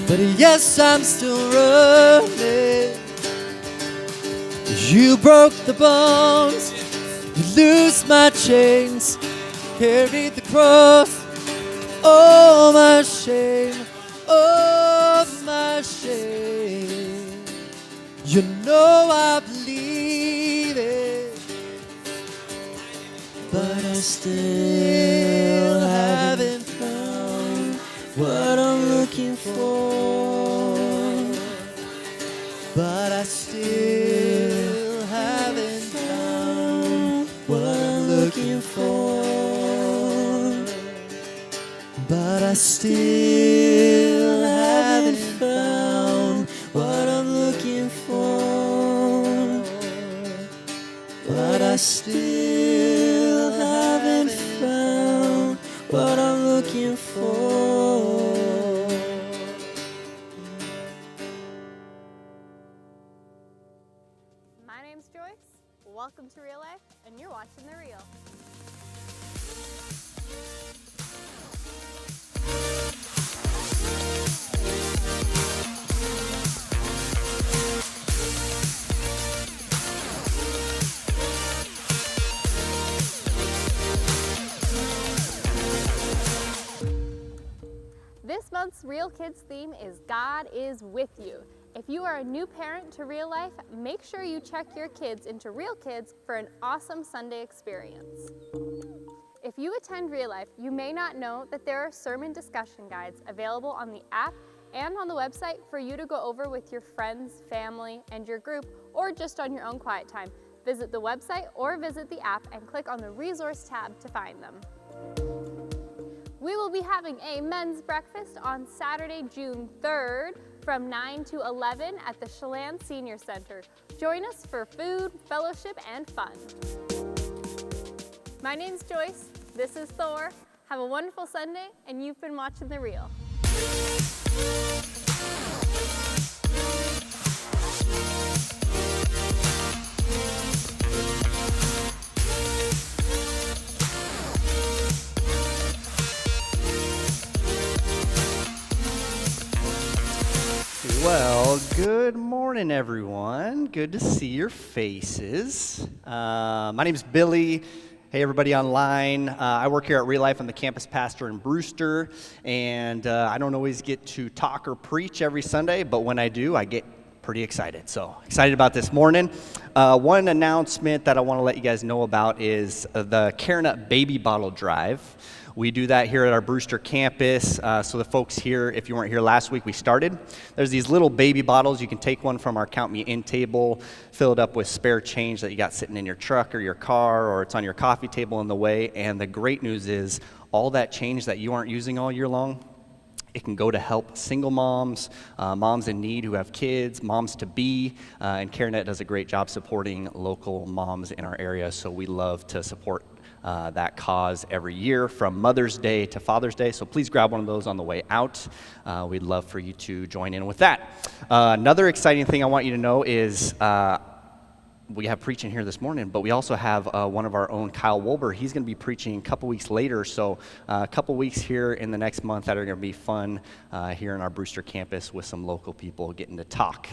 But yes, I'm still running. You broke the bones, you loose my chains, carried the cross, oh my shame, oh my shame. You know I believe it, but I still haven't found what I'm looking for. But I still haven't found what I'm looking for. But I still haven't found what I'm looking for. But I still haven't found what I'm looking for. My name's Joyce. Welcome to Real Life, and you're watching The Real. This month's Real Kids theme is God is with you. If you are a new parent to Real Life, make sure you check your kids into Real Kids for an awesome Sunday experience. If you attend Real Life, you may not know that there are sermon discussion guides available on the app and on the website for you to go over with your friends, family, and your group, or just on your own quiet time. Visit the website or visit the app and click on the resource tab to find them. We will be having a men's breakfast on Saturday, June 3rd from 9 to 11 at the Chelan Senior Center. Join us for food, fellowship, and fun. My name's Joyce, this is Thor. Have a wonderful Sunday, and you've been watching The Real. Well, good morning, everyone. Good to see your faces. My name is Billy. Hey, everybody online. I work here at Real Life. I'm the campus pastor in Brewster, and I don't always get to talk or preach every Sunday, but when I do, I get pretty excited. So excited about this morning. One announcement that I want to let you guys know about is the Care Nut Baby Bottle Drive. We do that here at our Brewster campus. So the folks here, if you weren't here last week, we started. There's these little baby bottles. You can take one from our Count Me In table, fill it up with spare change that you got sitting in your truck or your car, or it's on your coffee table on the way. And the great news is all that change that you aren't using all year long, it can go to help single moms, moms in need who have kids, moms-to-be, and CareNet does a great job supporting local moms in our area, so we love to support that cause every year from Mother's Day to Father's Day, so please grab one of those on the way out. We'd love for you to join in with that. Another exciting thing I want you to know is we have preaching here this morning, but we also have one of our own, Kyle Wolber. He's going to be preaching a couple weeks later, so a couple weeks here in the next month that are going to be fun here in our Brewster campus with some local people getting to talk.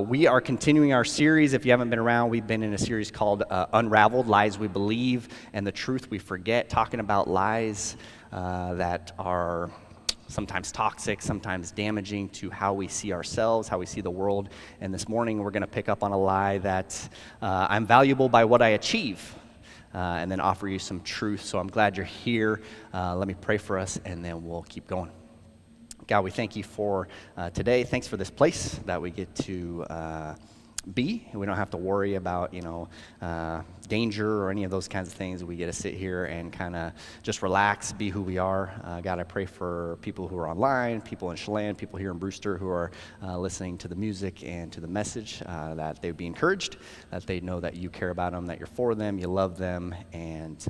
We are continuing our series. If you haven't been around, we've been in a series called Unraveled, Lies We Believe and the Truth We Forget, talking about lies that are sometimes toxic, sometimes damaging to how we see ourselves, how we see the world. And this morning we're going to pick up on a lie that I'm valuable by what I achieve, and then offer you some truth. So I'm glad you're here. Let me pray for us, and then we'll keep going. God, we thank you for today. Thanks for this place that we get to be. We don't have to worry about, danger or any of those kinds of things. We get to sit here and kind of just relax, be who we are. God, I pray for people who are online, people in Chelan, people here in Brewster who are listening to the music and to the message, that they would be encouraged, that they know that you care about them, that you're for them, you love them, and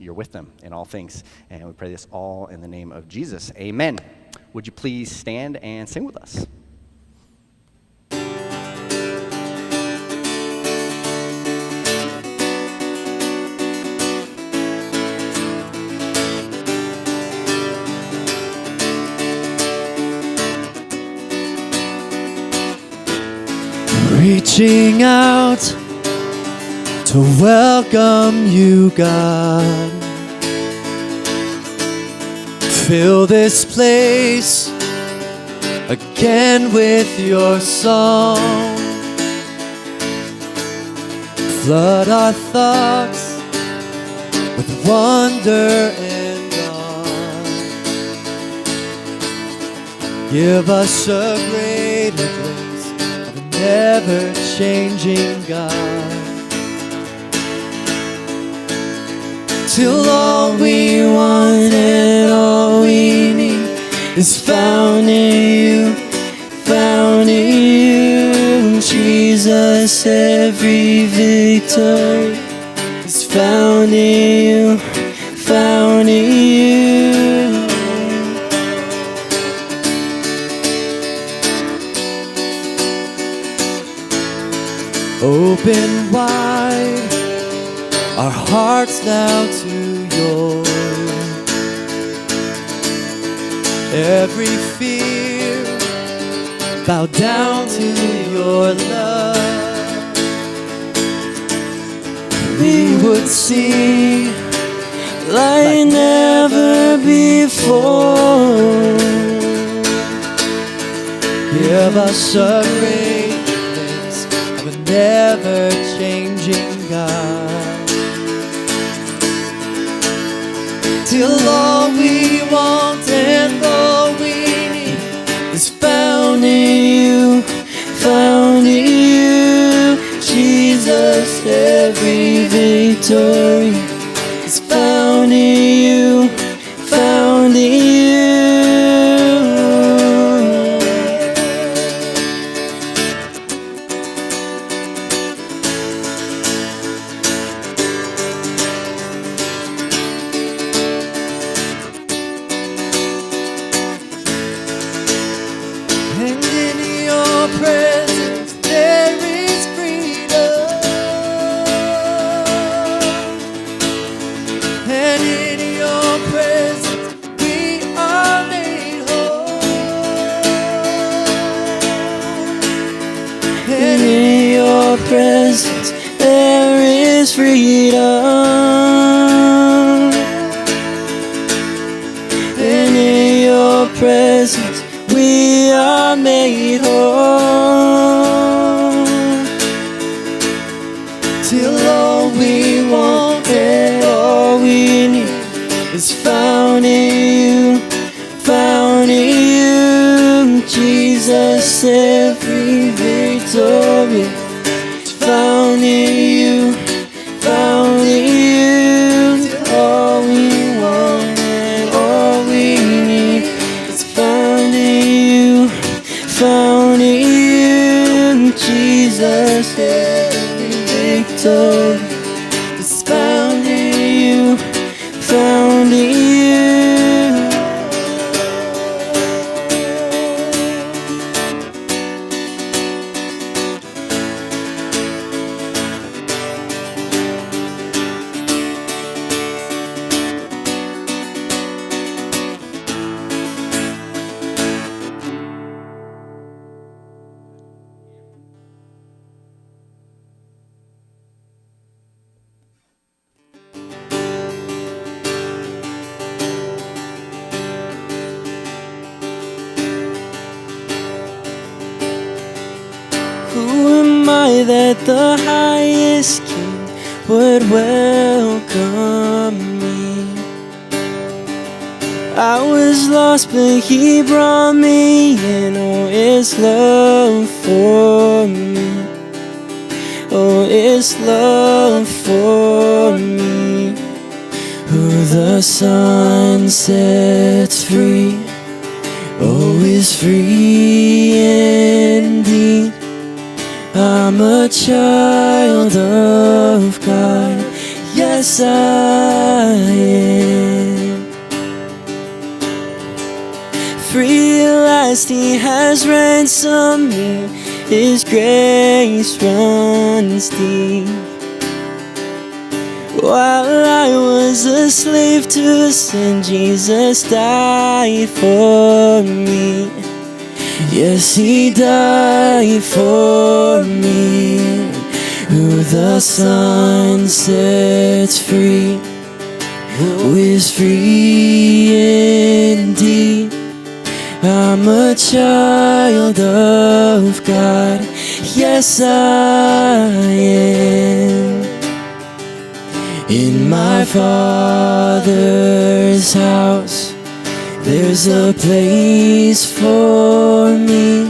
you're with them in all things. And we pray this all in the name of Jesus. Amen. Would you please stand and sing with us? reaching out to welcome you, God. Fill this place again with your song. Flood our thoughts with wonder and awe. Give us a greater glimpse of a never-changing God. Till all we want and all we need is found in you, found in you. Jesus, every victory is found in you, found in you. Open wide our hearts now to yours. Every fear bow down to your love. We would see like never before. Give us a great glimpse of a never-changing God. Till all we want and all we need is found in you, found in you. Jesus, every victory is found in you, found in you. And in your presence there is freedom. And in your presence we are made whole. And in your presence there is freedom. And in your presence we are made whole. Till all we want and all we need is found in you, found in you. Jesus, every victory is found in you, found in you. Till all we want and all we need is found in you, found in you. Jesus, every victory is found in you, found in you. Who am I that the highest King would welcome me? I was lost, but He brought me in. Oh, His love for me. Oh, His love for me. Who the Son sets free, oh, is free indeed. I'm a child of God, yes I am. Free at last He has ransomed me, His grace runs deep. While I was a slave to sin, Jesus died for me. Yes, He died for me. Who the Son sets free, who is free indeed. I'm a child of God. Yes, I am. In my Father's house, there's a place for me.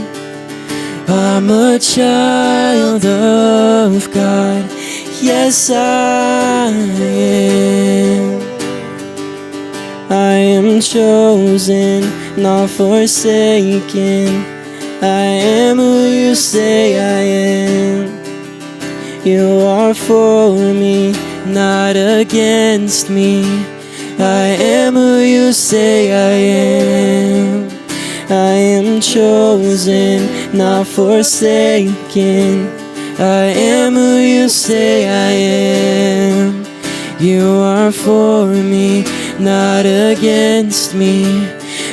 I'm a child of God. Yes, I am. I am chosen, not forsaken. I am who you say I am. You are for me, not against me. I am who you say I am. I am chosen, not forsaken. I am who you say I am. You are for me, not against me.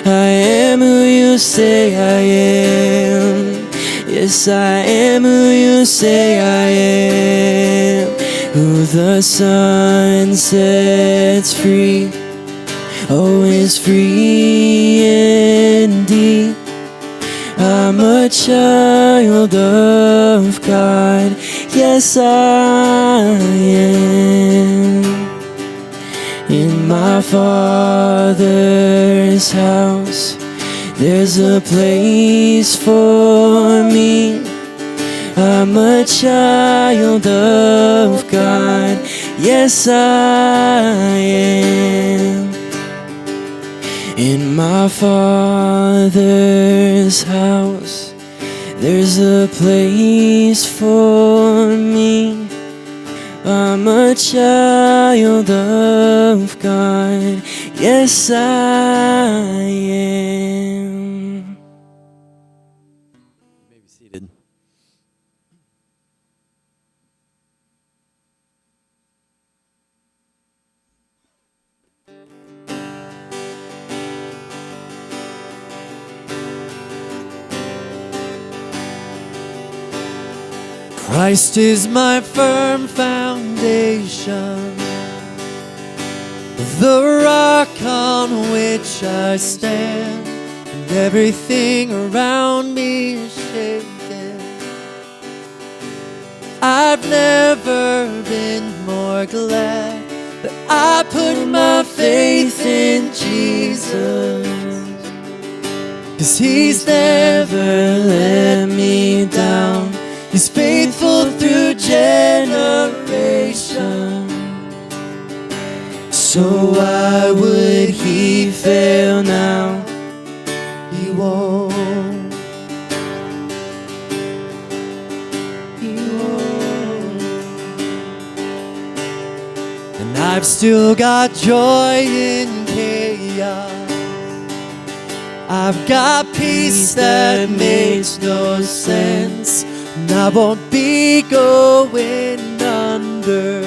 I am who you say I am. Yes, I am who you say I am. Who the Son sets free, oh, is free indeed. I'm a child of God. Yes, I am. In my Father's house, there's a place for me. I'm a child of God. Yes, I am. In my Father's house, there's a place for me. I'm a child of God. Yes, I am. You may be seated. Christ is my firm foundation, the rock on which I stand, and everything around me is shaken. I've never been more glad that I put my faith in Jesus, 'cause He's never let me down. He's faithful through generations. So why would He fail now? He won't. He won't. And I've still got joy in chaos. I've got peace that makes no sense. And I won't be going under.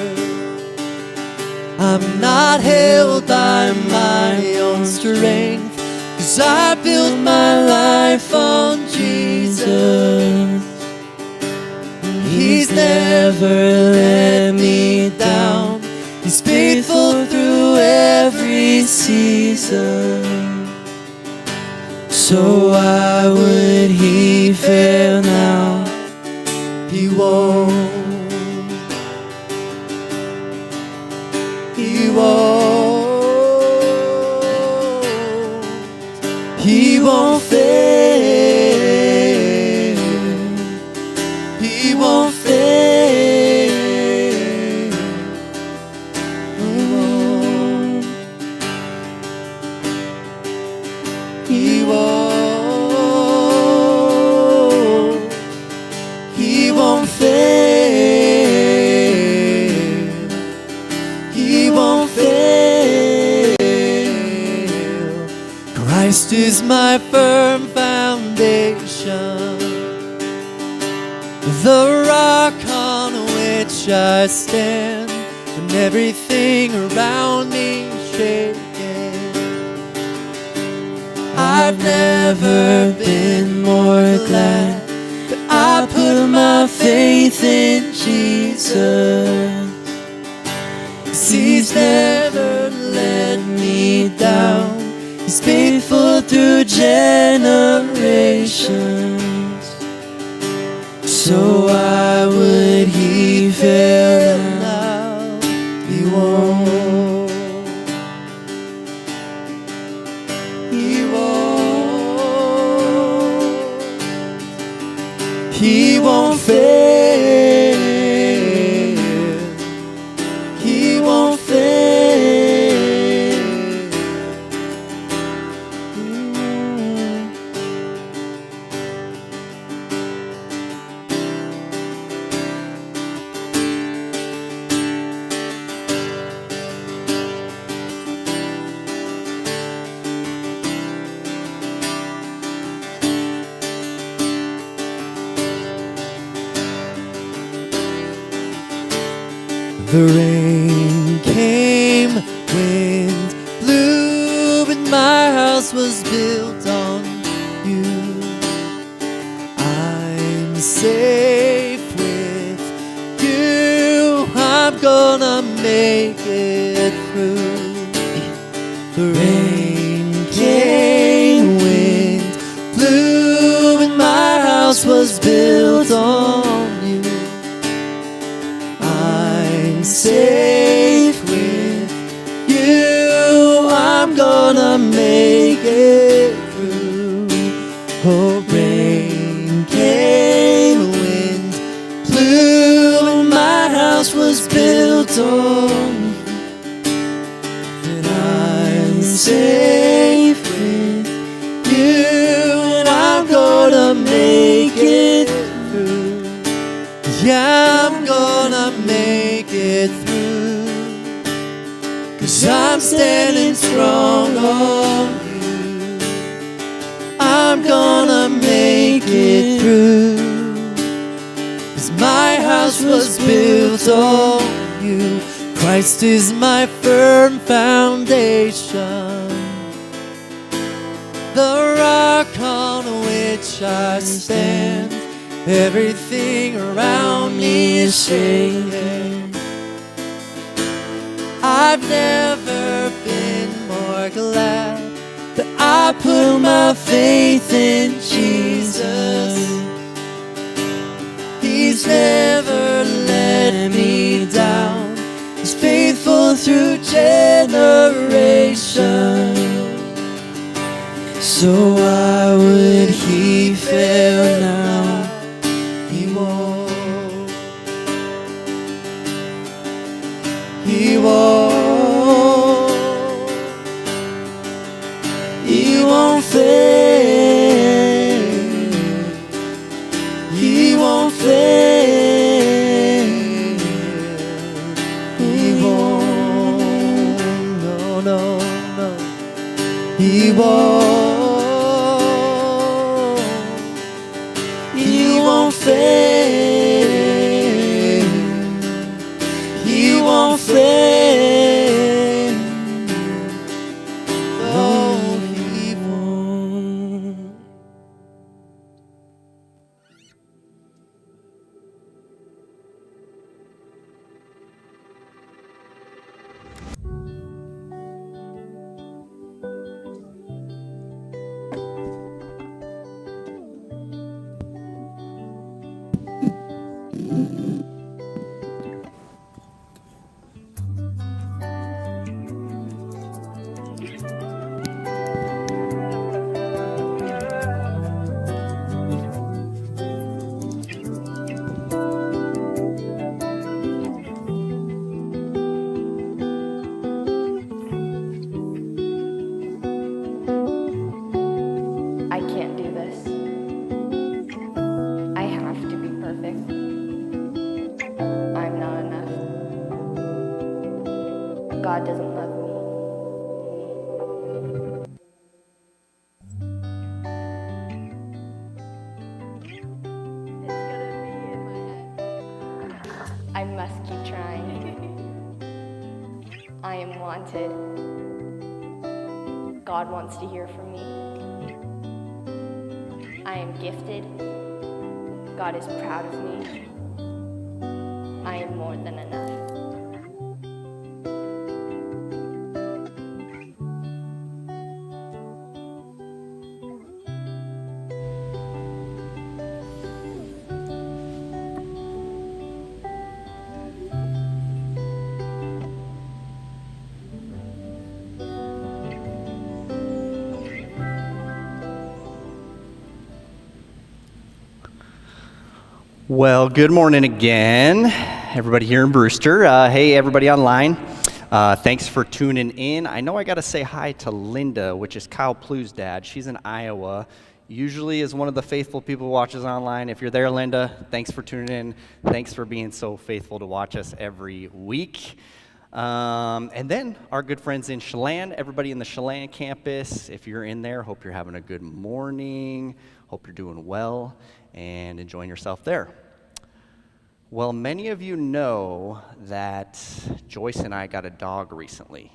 I'm not held by my own strength, 'cause I built my life on Jesus. He's never let me down. He's faithful through every season. So why would He fail now? He won't. He won't. He won't fail. He won't fail. He won't. He won't. He won't fail. He won't fail. Christ is my firm foundation, the rock on which I stand, when everything around me is shaking. I've never been more glad that I put my faith in Jesus. 'Cause He's never let me down. He's faithful through generations. So why would He fail now? He won't. He won't. He won't fail. He won't fail. The rain came, wind blew, but my house was built on you. I'm safe with you. I'm gonna make it through. The rain came, wind blew, but my house was built on you. I'm safe with you. I'm gonna make it through. Oh, rain came, wind blew, and my house was built on you. And I'm safe with you, and I'm gonna make it through. Yeah, I'm gonna make it through. 'Cause I'm standing strong on you. I'm gonna make it through. 'Cause my house was built on you. Christ is my firm foundation, the rock on which I stand. Everything around me is shaking. I've never been more glad that I put my faith in Jesus. He's never let me down. He's faithful through generations. So why would He fail now? He won't. He won't. He won't fail. He won't fail. He won't. No, no, no. He won't. He won't fail. He won't fail. No, He won't. I can't do this. I have to be perfect. I'm not enough. God doesn't love me. It's gonna be in my head. I must keep trying. I am wanted. God wants to hear from me. I am gifted. God is proud of me. I am more than enough. Well, good morning again, everybody here in Brewster. Hey, everybody online. Thanks for tuning in. I know I got to say hi to Linda, which is Kyle Plu's dad. She's in Iowa. Usually is one of the faithful people who watches online. If you're there, Linda, thanks for tuning in. Thanks for being so faithful to watch us every week. And then our good friends in Chelan, everybody in the Chelan campus, if you're in there, hope you're having a good morning. Hope you're doing well and enjoying yourself there. Well, many of you know that Joyce and I got a dog recently,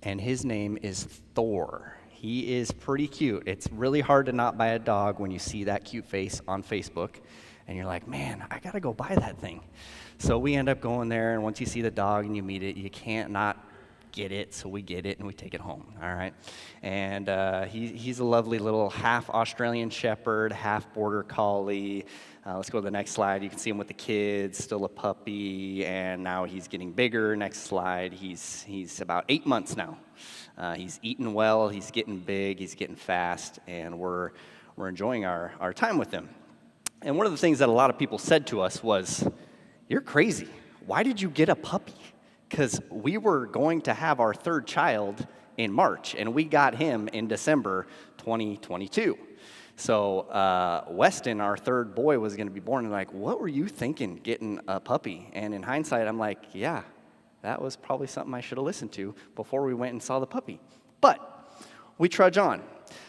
and his name is Thor. He is pretty cute. It's really hard to not buy a dog when you see that cute face on Facebook, and you're like, man, I gotta go buy that thing. So we end up going there, and once you see the dog and you meet it, you can't not get it, so we get it and we take it home, all right? And he's a lovely little half Australian Shepherd, half Border Collie. Let's go to the next slide. You can see him with the kids, still a puppy, and now he's getting bigger. Next slide. He's about 8 months now. He's eating well, he's getting big, he's getting fast, and we're enjoying our time with him. And one of the things that a lot of people said to us was, "You're crazy. Why did you get a puppy?" Because we were going to have our third child in March, and we got him in December 2022. So Weston, our third boy, was going to be born, and like, what were you thinking getting a puppy? And in hindsight, I'm like, yeah, that was probably something I should have listened to before we went and saw the puppy. But we trudge on.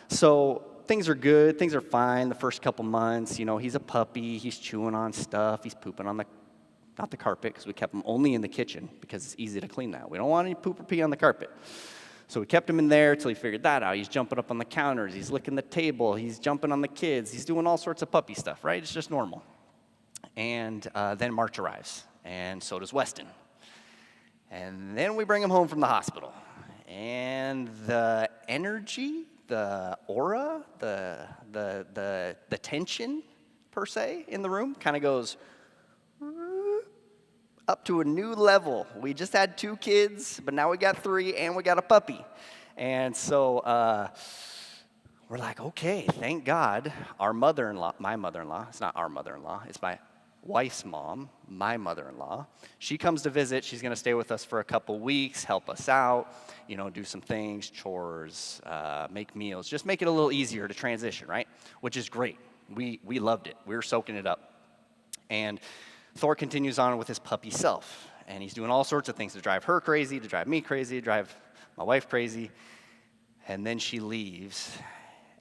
So things are good, things are fine the first couple months. You know, he's a puppy, he's chewing on stuff, he's pooping on not the carpet, because we kept him only in the kitchen because it's easy to clean that. We don't want any poop or pee on the carpet. So we kept him in there until he figured that out. He's jumping up on the counters, he's licking the table, he's jumping on the kids, he's doing all sorts of puppy stuff, right? It's just normal. And then March arrives, and so does Weston. And then we bring him home from the hospital. And the energy, the aura, the tension, per se, in the room kind of goes up to a new level. We just had 2 kids, but now we got 3, and we got a puppy. And so we're like, okay, thank God. Our mother-in-law, my mother-in-law, it's not our mother-in-law, it's my wife's mom, my mother-in-law. She comes to visit. She's going to stay with us for a couple weeks, help us out, you know, do some things, chores, make meals, just make it a little easier to transition, right? Which is great. We loved it. We were soaking it up. And Thor continues on with his puppy self, and he's doing all sorts of things to drive her crazy, to drive me crazy, to drive my wife crazy, and then she leaves,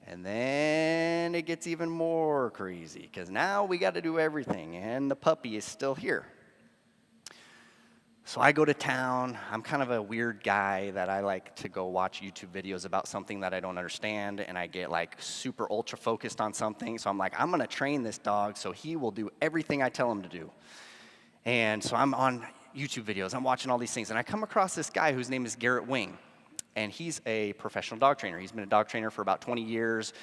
and then it gets even more crazy, because now we got to do everything, and the puppy is still here. So I go to town. I'm kind of a weird guy that I like to go watch YouTube videos about something that I don't understand, and I get like super ultra focused on something. So I'm like, I'm gonna train this dog so he will do everything I tell him to do. And so I'm on YouTube videos, I'm watching all these things, and I come across this guy whose name is Garrett Wing, and he's a professional dog trainer. He's been a dog trainer for about 20 years,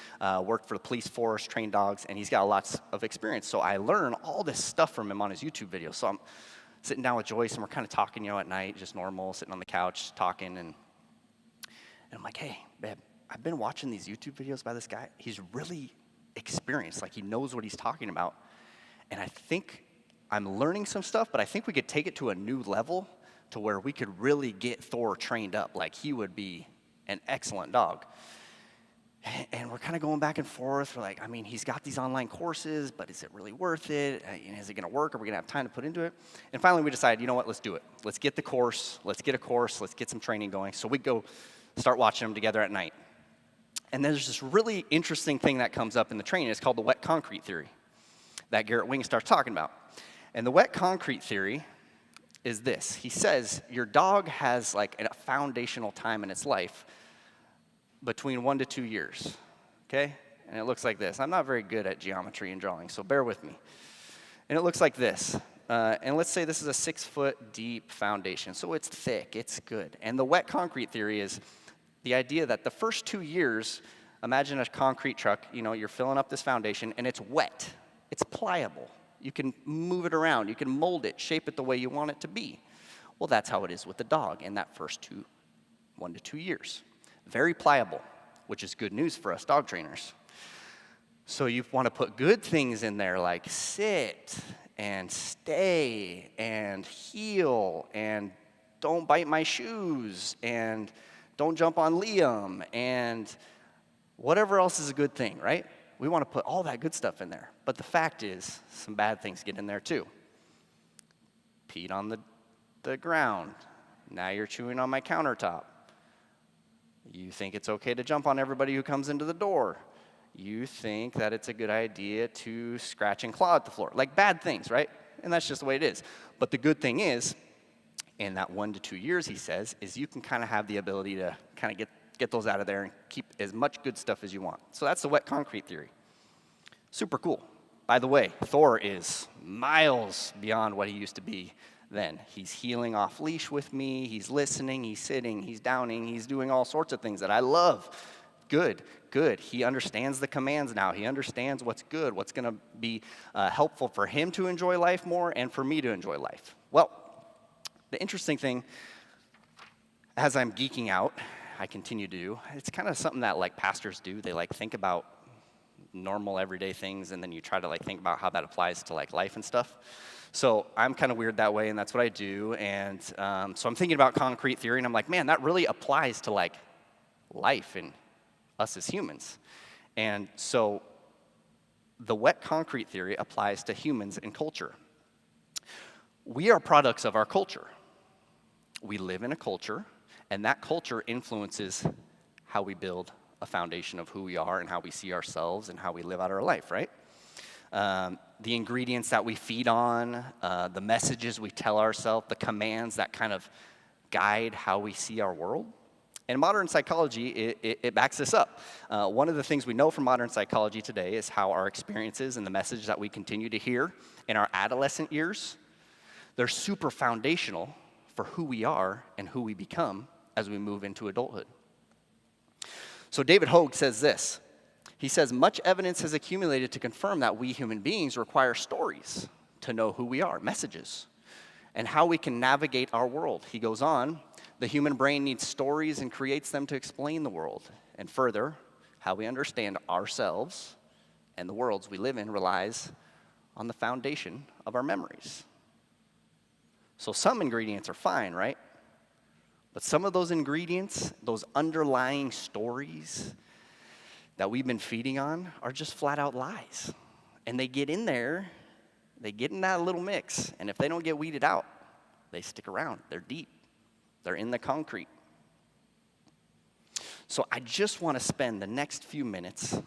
worked for the police force, trained dogs, and he's got lots of experience. So I learn all this stuff from him on his YouTube videos. So I'm sitting down with Joyce, and we're kind of talking, you know, at night, just normal, sitting on the couch, talking, and I'm like, hey, babe, I've been watching these YouTube videos by this guy. He's really experienced, like he knows what he's talking about, and I think I'm learning some stuff, but I think we could take it to a new level to where we could really get Thor trained up, like he would be an excellent dog. And we're kind of going back and forth. We're like, I mean, he's got these online courses, but is it really worth it? Is it going to work? Are we going to have time to put into it? And finally, we decided, you know what, let's do it. Let's get the course. Let's get a course. Let's get some training going. So we go start watching them together at night. And there's this really interesting thing that comes up in the training. It's called the wet concrete theory that Garrett Wing starts talking about. And the wet concrete theory is this. He says your dog has like a foundational time in its life between 1 to 2 years, okay? And it looks like this. I'm not very good at geometry and drawing, so bear with me. And it looks like this. And let's say this is a 6-foot deep foundation. So it's thick, it's good. And the wet concrete theory is the idea that the first 2 years, imagine a concrete truck, you're filling up this foundation and it's wet. It's pliable. You can move it around. You can mold it, shape it the way you want it to be. Well, that's how it is with the dog in that first 1 to 2 years. Very pliable, which is good news for us dog trainers. So you want to put good things in there like sit and stay and heel and don't bite my shoes and don't jump on Liam and whatever else is a good thing, right? We want to put all that good stuff in there. But the fact is, some bad things get in there too. Peed on the ground. Now you're chewing on my countertop. You think it's okay to jump on everybody who comes into the door. You think that it's a good idea to scratch and claw at the floor. Like bad things, right? And that's just the way it is. But the good thing is, in that 1 to 2 years, he says, is you can kind of have the ability to kind of get those out of there and keep as much good stuff as you want. So that's the wet concrete theory. Super cool. By the way, Thor is miles beyond what he used to be then. He's healing off leash with me. He's listening. He's sitting. He's downing. He's doing all sorts of things that I love. Good. He understands the commands now. He understands what's good, what's going to be helpful for him to enjoy life more and for me to enjoy life. Well, the interesting thing, as I'm geeking out, I continue to do, it's kind of something that like pastors do. They like think about normal everyday things and then you try to like think about how that applies to like life and stuff. So I'm kind of weird that way and that's what I do. And so I'm thinking about concrete theory and I'm like, man, that really applies to like life and us as humans. And so the wet concrete theory applies to humans and culture. We are products of our culture. We live in a culture, and that culture influences how we build a foundation of who we are and how we see ourselves and how we live out our life, right? The ingredients that we feed on, the messages we tell ourselves, the commands that kind of guide how we see our world. And modern psychology, it backs this up. One of the things we know from modern psychology today is how our experiences and the message that we continue to hear in our adolescent years, they're super foundational for who we are and who we become as we move into adulthood. So David Hogue says this. He says, much evidence has accumulated to confirm that we human beings require stories to know who we are, messages, and how we can navigate our world. He goes on, the human brain needs stories and creates them to explain the world. And further, how we understand ourselves and the worlds we live in relies on the foundation of our memories. So some ingredients are fine, right? But some of those ingredients, those underlying stories that we've been feeding on are just flat out lies. And they get in there, they get in that little mix, and if they don't get weeded out, they stick around. They're deep. They're in the concrete. So I just want to spend the next few minutes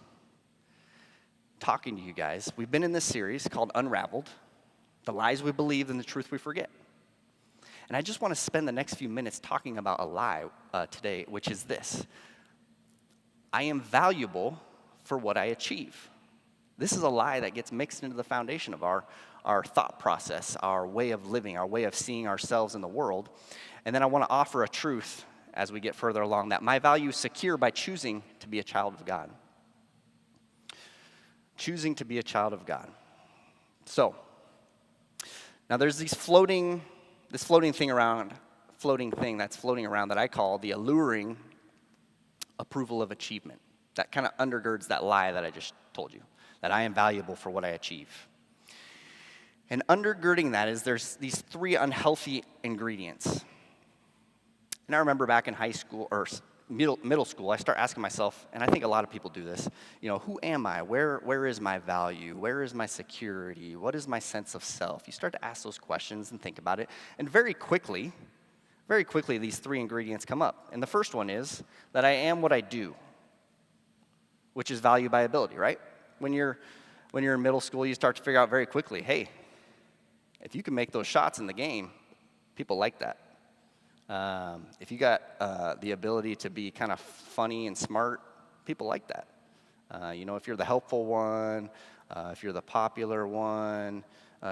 talking to you guys. We've been in this series called Unraveled, the lies we believe and the truth we forget. And I just want to spend the next few minutes talking about a lie today, which is this. I am valuable for what I achieve. This is a lie that gets mixed into the foundation of our thought process, our way of living, our way of seeing ourselves in the world. And then I want to offer a truth as we get further along that my value is secure by choosing to be a child of God. Choosing to be a child of God. So, now there's this floating thing that's floating around that I call the alluring approval of achievement. That kind of undergirds that lie that I just told you, that I am valuable for what I achieve. And undergirding that is there's these 3 unhealthy ingredients. And I remember back in high school or middle school, I start asking myself, and I think a lot of people do this, who am I? Where is my value? Where is my security? What is my sense of self? You start to ask those questions and think about it. And very quickly, these 3 ingredients come up. And the first one is that I am what I do, which is value by ability, right? When you're in middle school, you start to figure out very quickly, hey, if you can make those shots in the game, people like that. If you got the ability to be kind of funny and smart, people like that. If you're the helpful one, if you're the popular one,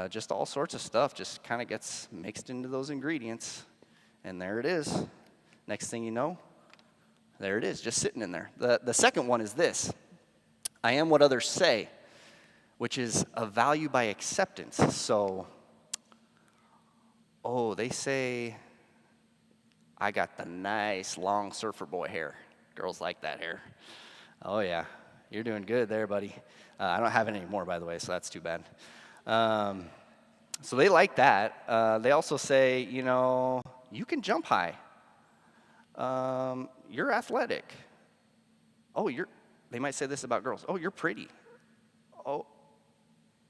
just all sorts of stuff just kind of gets mixed into those ingredients. And there it is. Next thing you know, there it is, just sitting in there. The second one is this: I am what others say, which is a value by acceptance. So, they say I got the nice long surfer boy hair. Girls like that hair. Oh yeah, you're doing good there, buddy. I don't have it anymore, by the way, so that's too bad. So they like that. They also say, you can jump high. You're athletic. They might say this about girls. Oh, you're pretty. Oh,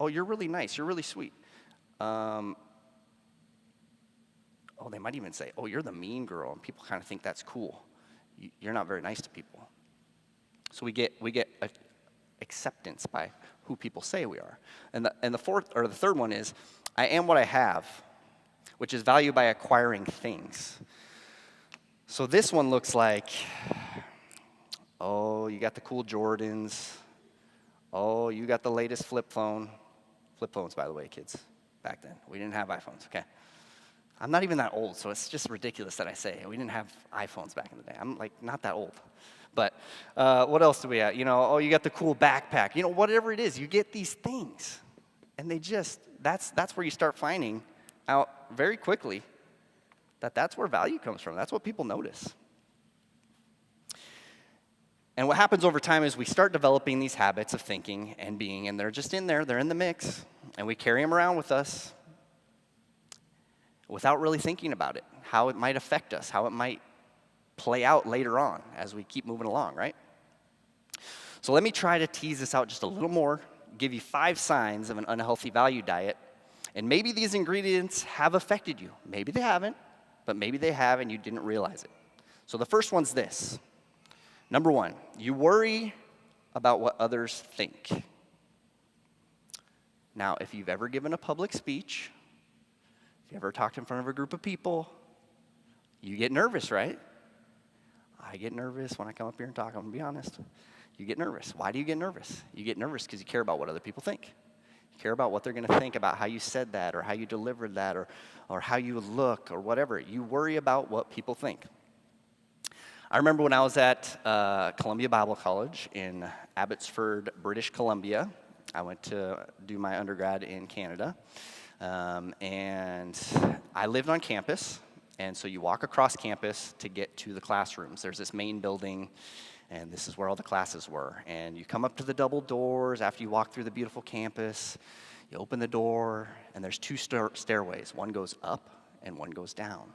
you're really nice. You're really sweet. They might even say, you're the mean girl, and people kind of think that's cool. You're not very nice to people. So we get acceptance by who people say we are. And the third one is, I am what I have, which is value by acquiring things. So this one looks like, you got the cool Jordans. You got the latest flip phone. Flip phones, by the way, kids, back then. We didn't have iPhones, okay? I'm not even that old, so it's just ridiculous that I say we didn't have iPhones back in the day. I'm not that old. But what else do we have? You got the cool backpack. Whatever it is, you get these things. And that's where you start finding out very quickly that's where value comes from. That's what people notice. And what happens over time is we start developing these habits of thinking and being, and they're just in there, they're in the mix, and we carry them around with us without really thinking about it, how it might affect us, how it might play out later on as we keep moving along, right? So let me try to tease this out just a little more, give you 5 signs of an unhealthy value diet, and maybe these ingredients have affected you. Maybe they haven't, but maybe they have and you didn't realize it. So the first one's this. Number 1, you worry about what others think. Now, if you've ever given a public speech, if you ever talked in front of a group of people, you get nervous, right? I get nervous when I come up here and talk, I'm going to be honest. You get nervous. Why do you get nervous? You get nervous because you care about what other people think. You care about what they're going to think about how you said that or how you delivered that or how you look or whatever. You worry about what people think. I remember when I was at Columbia Bible College in Abbotsford, British Columbia. I went to do my undergrad in Canada. And I lived on campus, and so you walk across campus to get to the classrooms. There's this main building, and this is where all the classes were. And you come up to the double doors after you walk through the beautiful campus. You open the door, and there's 2 stairways. One goes up, and one goes down.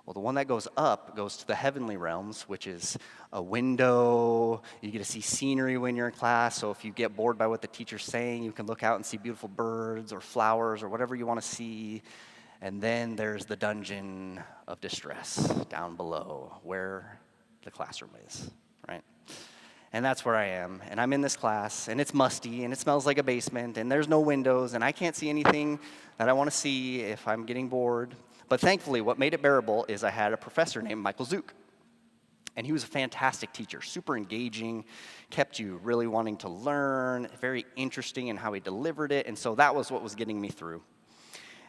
Well, the one that goes up goes to the heavenly realms, which is a window. You get to see scenery when you're in class. So if you get bored by what the teacher's saying, you can look out and see beautiful birds or flowers or whatever you want to see. And then there's the dungeon of distress down below where the classroom is, right? And that's where I am. And I'm in this class, and it's musty, and it smells like a basement, and there's no windows, and I can't see anything that I want to see if I'm getting bored. But thankfully, what made it bearable is I had a professor named Michael Zook. And he was a fantastic teacher, super engaging, kept you really wanting to learn, very interesting in how he delivered it. And so that was what was getting me through.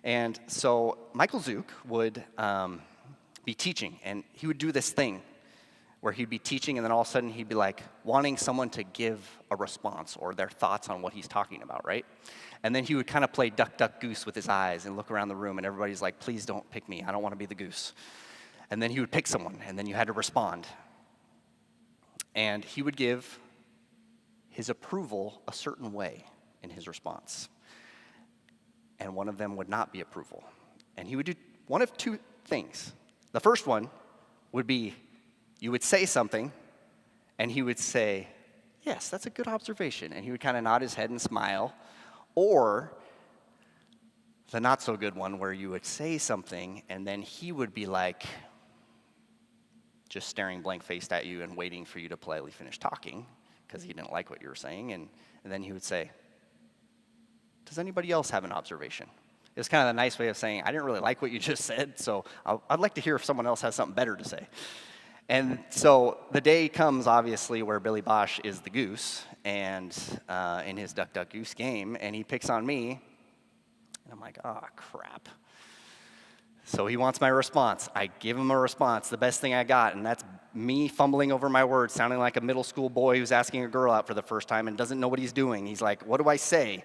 And so Michael Zook would be teaching, and he would do this thing where he'd be teaching, and then all of a sudden he'd be like wanting someone to give a response or their thoughts on what he's talking about, right? And then he would kind of play duck, duck, goose with his eyes and look around the room, and everybody's like, please don't pick me. I don't want to be the goose. And then he would pick someone, and then you had to respond. And he would give his approval a certain way in his response. And one of them would not be approval. And he would do one of 2 things. The first one would be, you would say something, and he would say, yes, that's a good observation. And he would kind of nod his head and smile. Or the not so good one where you would say something, and then he would be like, just staring blank-faced at you and waiting for you to politely finish talking because he didn't like what you were saying. And then he would say, does anybody else have an observation? It was kind of a nice way of saying, I didn't really like what you just said, so I'd like to hear if someone else has something better to say. And so the day comes, obviously, where Billy Bosch is the goose, and in his Duck, Duck, Goose game, and he picks on me, and I'm like, oh, crap. So he wants my response. I give him a response, the best thing I got, and that's me fumbling over my words, sounding like a middle school boy who's asking a girl out for the first time and doesn't know what he's doing. He's like, what do I say?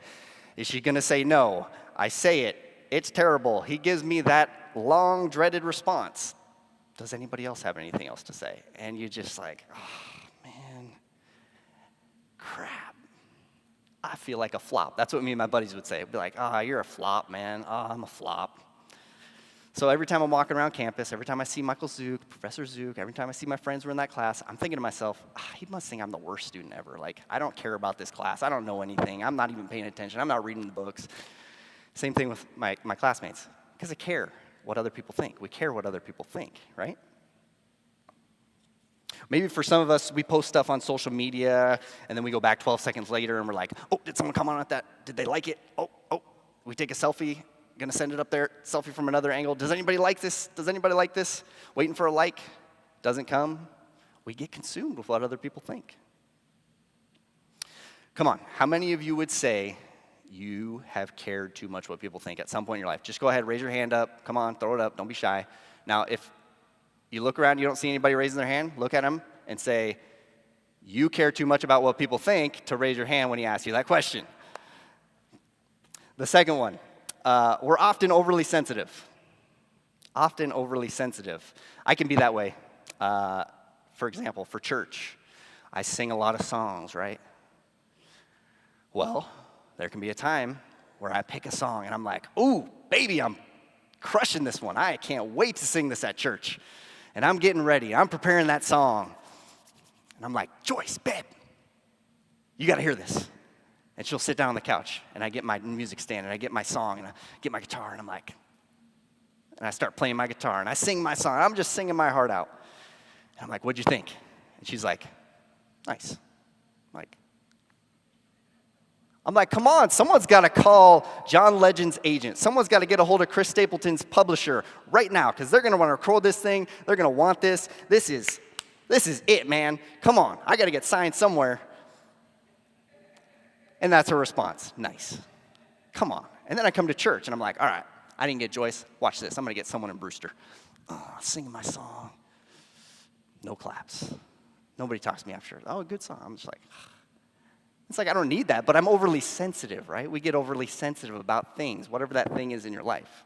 Is she going to say no? I say it. It's terrible. He gives me that long, dreaded response. Does anybody else have anything else to say? And you're just like, oh, man, crap. I feel like a flop. That's what me and my buddies would say. It'd be like, you're a flop, man. I'm a flop. So every time I'm walking around campus, every time I see Michael Zook, Professor Zook, every time I see my friends who are in that class, I'm thinking to myself, he must think I'm the worst student ever. Like, I don't care about this class. I don't know anything. I'm not even paying attention. I'm not reading the books. Same thing with my classmates, because I care what other people think. We care what other people think, right? Maybe for some of us, we post stuff on social media, and then we go back 12 seconds later, and we're like, oh, did someone comment on that? Did they like it? Oh, we take a selfie, gonna send it up there, selfie from another angle. Does anybody like this? Does anybody like this? Waiting for a like, doesn't come. We get consumed with what other people think. Come on, how many of you would say you have cared too much what people think at some point in your life? Just go ahead, raise your hand up. Come on, throw it up, don't be shy. Now, if you look around, you don't see anybody raising their hand, look at them and say, you care too much about what people think to raise your hand when he asks you that question. The second one, we're often overly sensitive. Often overly sensitive. I can be that way. For example, for church, I sing a lot of songs, right? Well, there can be a time where I pick a song and I'm like, ooh, baby, I'm crushing this one. I can't wait to sing this at church. And I'm getting ready. I'm preparing that song. And I'm like, Joyce, babe, you got to hear this. And she'll sit down on the couch, and I get my music stand, and I get my song, and I get my guitar, and I start playing my guitar, and I sing my song. I'm just singing my heart out. And I'm like, what'd you think? And she's like, nice. I'm like, come on, someone's got to call John Legend's agent. Someone's got to get a hold of Chris Stapleton's publisher right now, because they're going to want to record this thing. They're going to want this. This is it, man. Come on, I got to get signed somewhere. And that's her response. Nice. Come on. And then I come to church, and I'm like, all right, I didn't get Joyce. Watch this. I'm going to get someone in Brewster. Singing my song. No claps. Nobody talks to me after. Oh, good song. I'm just like, it's like I don't need that, but I'm overly sensitive, right? We get overly sensitive about things, whatever that thing is in your life.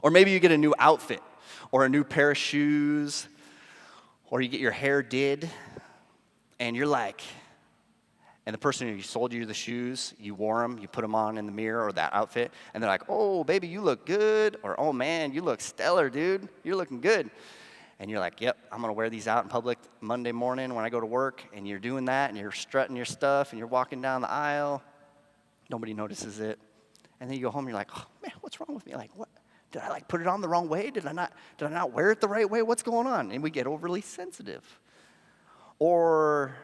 Or maybe you get a new outfit, or a new pair of shoes, or you get your hair did, and you're like, and the person who sold you the shoes, you wore them, you put them on in the mirror or that outfit, and they're like, oh, baby, you look good, or oh, man, you look stellar, dude. You're looking good. And you're like, yep, I'm going to wear these out in public Monday morning when I go to work, and you're doing that, and you're strutting your stuff, and you're walking down the aisle. Nobody notices it. And then you go home, and you're like, oh, man, what's wrong with me? Like, what? Did I, put it on the wrong way? Did I not wear it the right way? What's going on? And we get overly sensitive. Or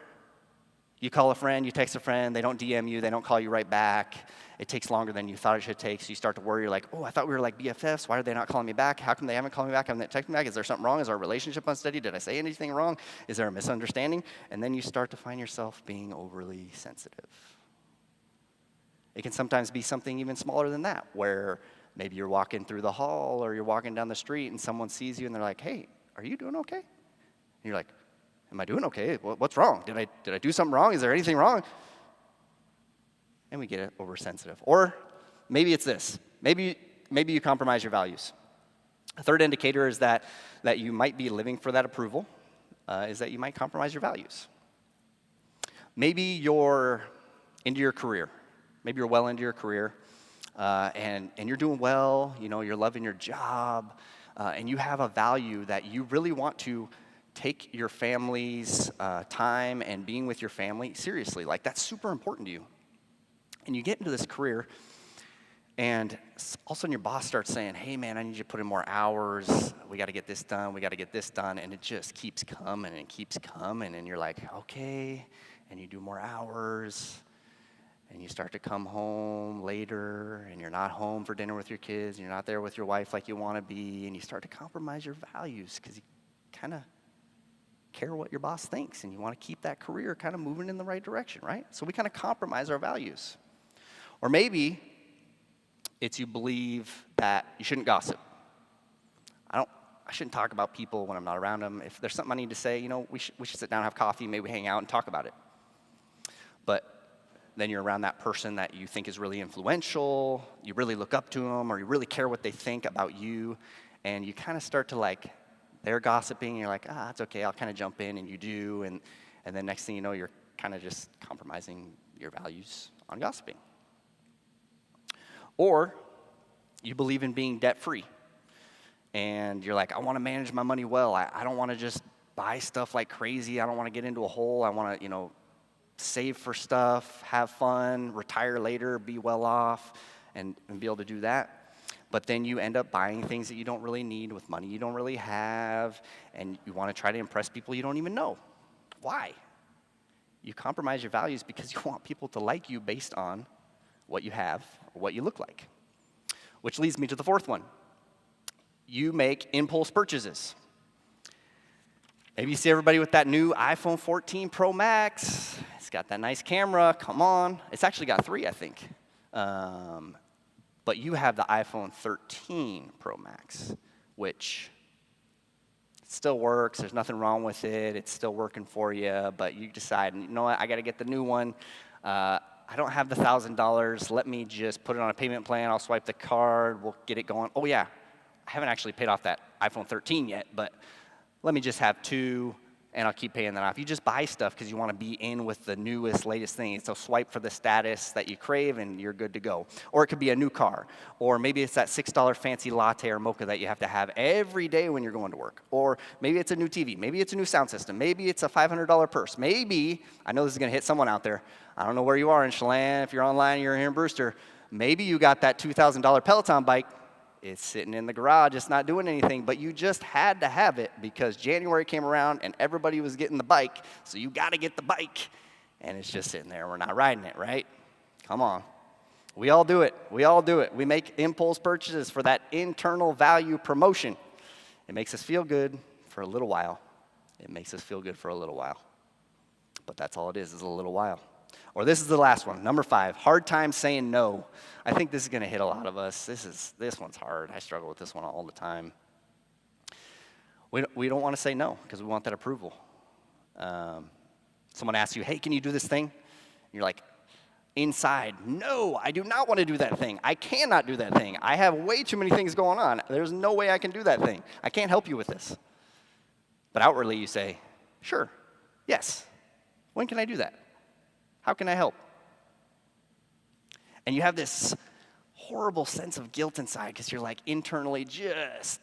you call a friend, you text a friend, they don't DM you, they don't call you right back. It takes longer than you thought it should take, so you start to worry. You're like, oh, I thought we were like BFFs. Why are they not calling me back? How come they haven't called me back? Haven't they texted me back? Is there something wrong? Is our relationship unsteady? Did I say anything wrong? Is there a misunderstanding? And then you start to find yourself being overly sensitive. It can sometimes be something even smaller than that, where maybe you're walking through the hall or you're walking down the street and someone sees you and they're like, hey, are you doing okay? And you're like, am I doing okay? What's wrong? Did I do something wrong? Is there anything wrong? And we get oversensitive. Or maybe it's this. Maybe you compromise your values. A third indicator is that you might be living for that approval, is that you might compromise your values. Maybe you're into your career. Maybe you're well into your career, and you're doing well. You know, you're loving your job, and you have a value that you really want to take your family's time and being with your family seriously. Like, that's super important to you. And you get into this career, and all of a sudden your boss starts saying, hey, man, I need you to put in more hours. We got to get this done. We got to get this done. And it just keeps coming and keeps coming. And you're like, okay. And you do more hours. And you start to come home later. And you're not home for dinner with your kids. And you're not there with your wife like you want to be. And you start to compromise your values because you kind of care what your boss thinks, and you want to keep that career kind of moving in the right direction, right? So we kind of compromise our values. Or maybe it's you believe that you shouldn't gossip. I shouldn't talk about people when I'm not around them. If there's something I need to say, we should sit down and have coffee, maybe hang out and talk about it. But then you're around that person that you think is really influential, you really look up to them, or you really care what they think about you, and you kind of start to they're gossiping, and you're like, it's okay, I'll kind of jump in, and you do, and then next thing you know, you're kind of just compromising your values on gossiping. Or you believe in being debt-free, and you're like, I want to manage my money well. I don't want to just buy stuff like crazy. I don't want to get into a hole. I want to, save for stuff, have fun, retire later, be well off, and be able to do that. But then you end up buying things that you don't really need with money you don't really have, and you want to try to impress people you don't even know. Why? You compromise your values because you want people to like you based on what you have or what you look like. Which leads me to the fourth one. You make impulse purchases. Maybe you see everybody with that new iPhone 14 Pro Max. It's got that nice camera. Come on. It's actually got 3, I think. But you have the iPhone 13 Pro Max, which still works. There's nothing wrong with it. It's still working for you. But you decide, you know what, I got to get the new one. I don't have the $1,000. Let me just put it on a payment plan. I'll swipe the card. We'll get it going. Oh, yeah. I haven't actually paid off that iPhone 13 yet, but let me just have 2, and I'll keep paying that off. You just buy stuff because you want to be in with the newest, latest thing. So swipe for the status that you crave, and you're good to go. Or it could be a new car. Or maybe it's that $6 fancy latte or mocha that you have to have every day when you're going to work. Or maybe it's a new TV. Maybe it's a new sound system. Maybe it's a $500 purse. Maybe, I know this is going to hit someone out there. I don't know where you are in Chelan. If you're online, you're here in Brewster. Maybe you got that $2,000 Peloton bike. It's sitting in the garage, it's not doing anything, but you just had to have it because January came around and everybody was getting the bike, so you got to get the bike, and it's just sitting there. We're not riding it, right? Come on. We all do it. We all do it. We make impulse purchases for that internal value promotion. It makes us feel good for a little while. It makes us feel good for a little while. But that's all it is a little while. Or this is the last one, number 5, hard time saying no. I think this is going to hit a lot of us. This one's hard. I struggle with this one all the time. We don't want to say no because we want that approval. Someone asks you, hey, can you do this thing? And you're like, inside, no, I do not want to do that thing. I cannot do that thing. I have way too many things going on. There's no way I can do that thing. I can't help you with this. But outwardly you say, sure, yes. When can I do that? How can I help? And you have this horrible sense of guilt inside because you're like internally just,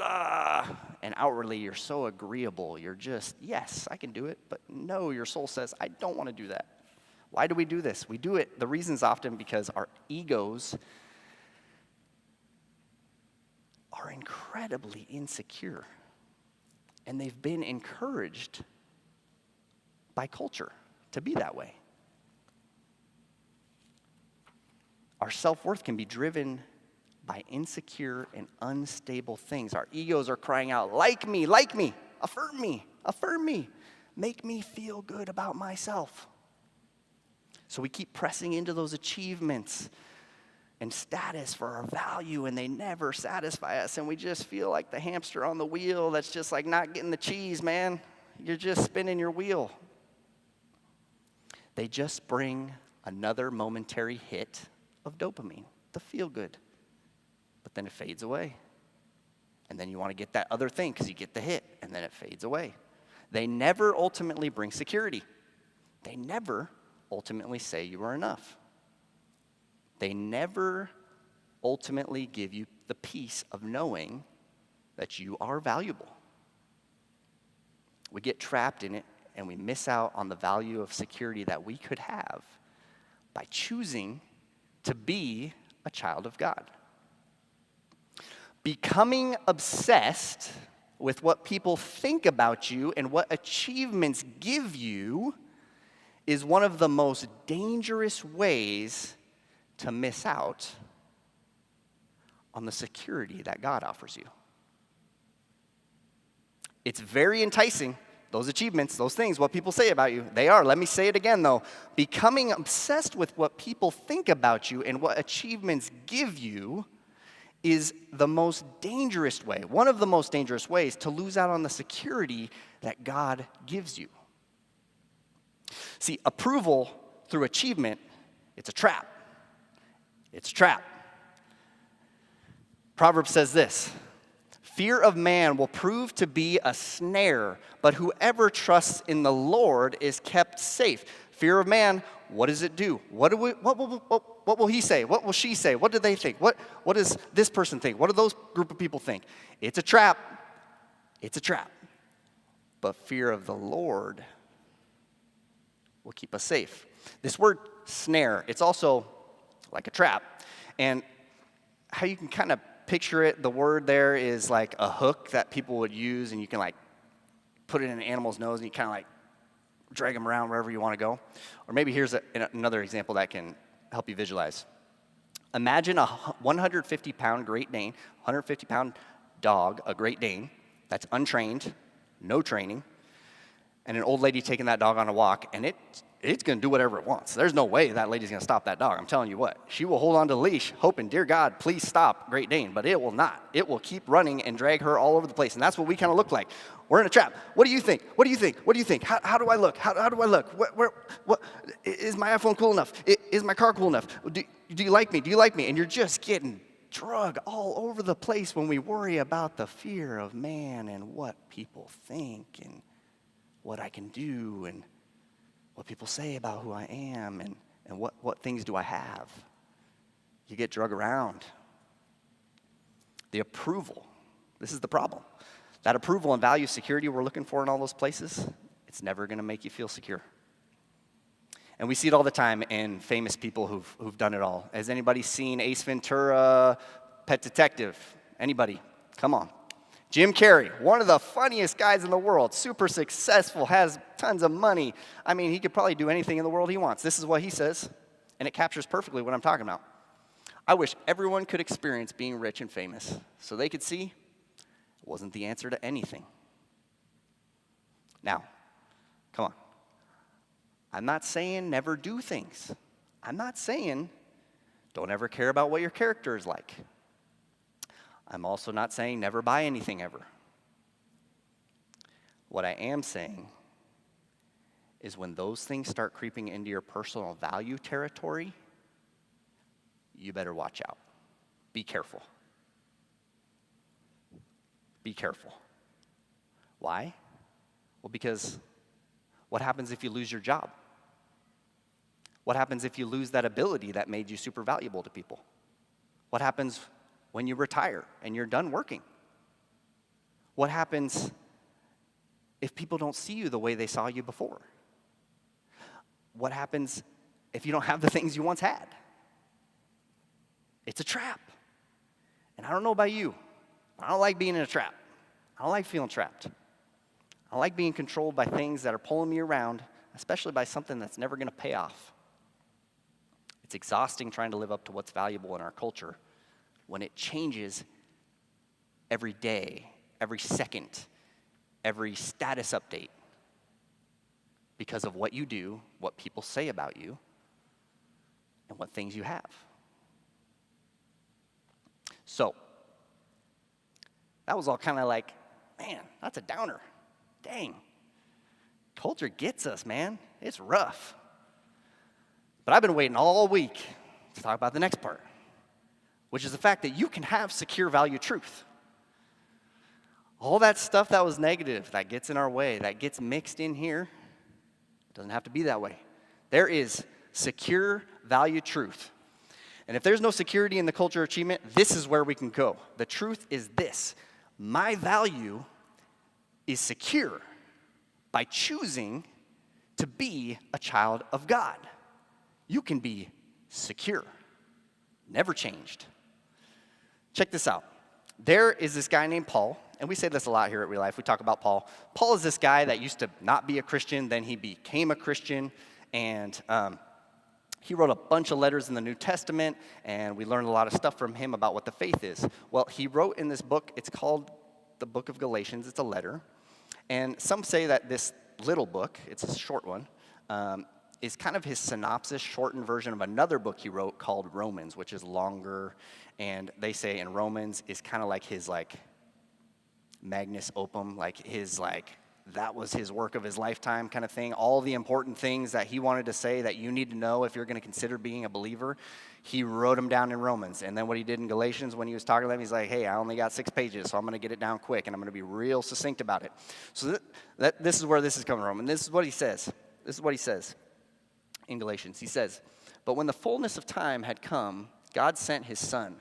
and outwardly you're so agreeable. You're just, yes, I can do it, but no, your soul says, I don't want to do that. Why do we do this? We do it, the reason's often because our egos are incredibly insecure, and they've been encouraged by culture to be that way. Our self-worth can be driven by insecure and unstable things. Our egos are crying out, like me, affirm me, make me feel good about myself. So we keep pressing into those achievements and status for our value, and they never satisfy us, and we just feel like the hamster on the wheel that's just like not getting the cheese, man. You're just spinning your wheel. They just bring another momentary hit of dopamine, the feel good. But then it fades away. And then you want to get that other thing because you get the hit, and then it fades away. They never ultimately bring security. They never ultimately say you are enough. They never ultimately give you the peace of knowing that you are valuable. We get trapped in it, and we miss out on the value of security that we could have by choosing to be a child of God. Becoming obsessed with what people think about you and what achievements give you is one of the most dangerous ways to miss out on the security that God offers you. It's very enticing those achievements, those things, what people say about you, they are. Let me say it again, though. Becoming obsessed with what people think about you and what achievements give you is the most dangerous way, one of the most dangerous ways to lose out on the security that God gives you. See, approval through achievement, it's a trap. It's a trap. Proverbs says this, fear of man will prove to be a snare, but whoever trusts in the Lord is kept safe. Fear of man, what does it do? What will he say? What will she say? What do they think? What does this person think? What do those group of people think? It's a trap. It's a trap. But fear of the Lord will keep us safe. This word snare, it's also like a trap. And how you can kind of picture it, the word there is like a hook that people would use, and you can like put it in an animal's nose and you kind of like drag them around wherever you want to go. Or maybe here's another example that can help you visualize. Imagine a 150-pound Great Dane, 150-pound dog, a Great Dane, that's untrained, no training, and an old lady taking that dog on a walk, and it's going to do whatever it wants. There's no way that lady's going to stop that dog. I'm telling you what. She will hold on to the leash, hoping, dear God, please stop Great Dane, but it will not. It will keep running and drag her all over the place, and that's what we kind of look like. We're in a trap. What do you think? What do you think? What do you think? How do I look? How do I look? What is my iPhone cool enough? Is my car cool enough? Do you like me? Do you like me? And you're just getting drug all over the place when we worry about the fear of man and what people think and what I can do and what people say about who I am and what things do I have. You get drug around. The approval, this is the problem. That approval and value security we're looking for in all those places, it's never going to make you feel secure. And we see it all the time in famous people who've done it all. Has anybody seen Ace Ventura, Pet Detective? Anybody? Come on. Jim Carrey, one of the funniest guys in the world, super successful, has tons of money. I mean, he could probably do anything in the world he wants. This is what he says, and it captures perfectly what I'm talking about. I wish everyone could experience being rich and famous so they could see it wasn't the answer to anything. Now, come on. I'm not saying never do things. I'm not saying don't ever care about what your character is like. I'm also not saying never buy anything ever. What I am saying is when those things start creeping into your personal value territory, you better watch out. Be careful. Be careful. Why? Well, because what happens if you lose your job? What happens if you lose that ability that made you super valuable to people? What happens when you retire and you're done working? What happens if people don't see you the way they saw you before? What happens if you don't have the things you once had? It's a trap. And I don't know about you, I don't like being in a trap. I don't like feeling trapped. I like being controlled by things that are pulling me around, especially by something that's never going to pay off. It's exhausting trying to live up to what's valuable in our culture when it changes every day, every second, every status update because of what you do, what people say about you, and what things you have. So, that was all kind of like, man, that's a downer. Dang. Culture gets us, man. It's rough. But I've been waiting all week to talk about the next part, which is the fact that you can have secure value truth. All that stuff that was negative, that gets in our way, that gets mixed in here, it doesn't have to be that way. There is secure value truth. And if there's no security in the culture of achievement, this is where we can go. The truth is this: my value is secure by choosing to be a child of God. You can be secure, never changed. Check this out. There is this guy named Paul, and we say this a lot here at Real Life. We talk about Paul. Paul is this guy that used to not be a Christian, then he became a Christian, and he wrote a bunch of letters in the New Testament, and we learned a lot of stuff from him about what the faith is. Well, he wrote in this book, it's called the book of Galatians. It's a letter. And some say that this little book, it's a short one, is kind of his synopsis, shortened version of another book he wrote called Romans, which is longer. And they say in Romans is kind of like his magnus opum, that was his work of his lifetime kind of thing. All the important things that he wanted to say that you need to know if you're going to consider being a believer, he wrote them down in Romans. And then what he did in Galatians when he was talking to them, he's like, hey, I only got 6 pages, so I'm going to get it down quick, and I'm going to be real succinct about it. So this is where this is coming from. And this is what he says. This is what he says in Galatians. He says, but when the fullness of time had come, God sent his son,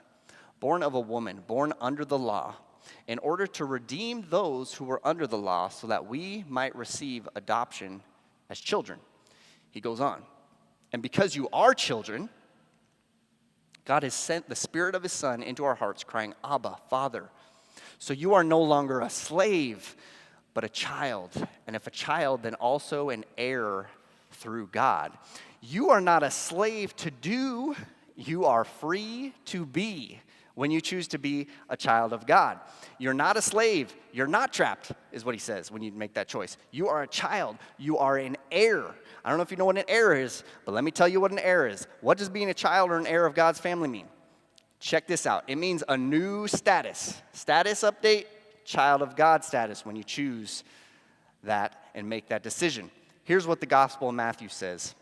born of a woman, born under the law, in order to redeem those who were under the law so that we might receive adoption as children. He goes on. And because you are children, God has sent the Spirit of his Son into our hearts, crying, Abba, Father. So you are no longer a slave, but a child. And if a child, then also an heir through God. You are not a slave to do, you are free to be. When you choose to be a child of God. You're not a slave. You're not trapped, is what he says when you make that choice. You are a child. You are an heir. I don't know if you know what an heir is, but let me tell you what an heir is. What does being a child or an heir of God's family mean? Check this out. It means a new status. Status update, child of God status when you choose that and make that decision. Here's what the Gospel of Matthew says,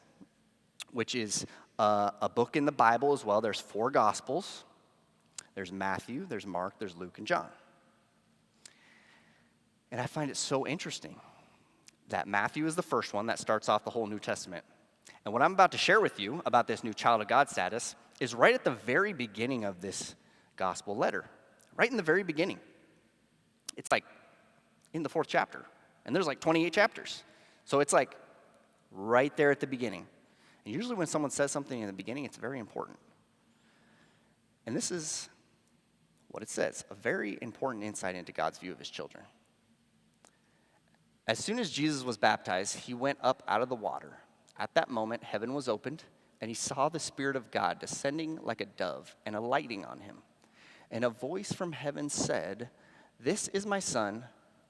which is a book in the Bible as well. There's 4 Gospels. There's Matthew, there's Mark, there's Luke, and John. And I find it so interesting that Matthew is the first one that starts off the whole New Testament. And what I'm about to share with you about this new child of God status is right at the very beginning of this gospel letter. Right in the very beginning. It's in the 4th chapter. And there's 28 chapters. So it's right there at the beginning. And usually when someone says something in the beginning, it's very important. And this is what it says, a very important insight into God's view of his children. As soon as Jesus was baptized, he went up out of the water. At that moment, heaven was opened, and he saw the Spirit of God descending like a dove and alighting on him. And a voice from heaven said, "This is my Son,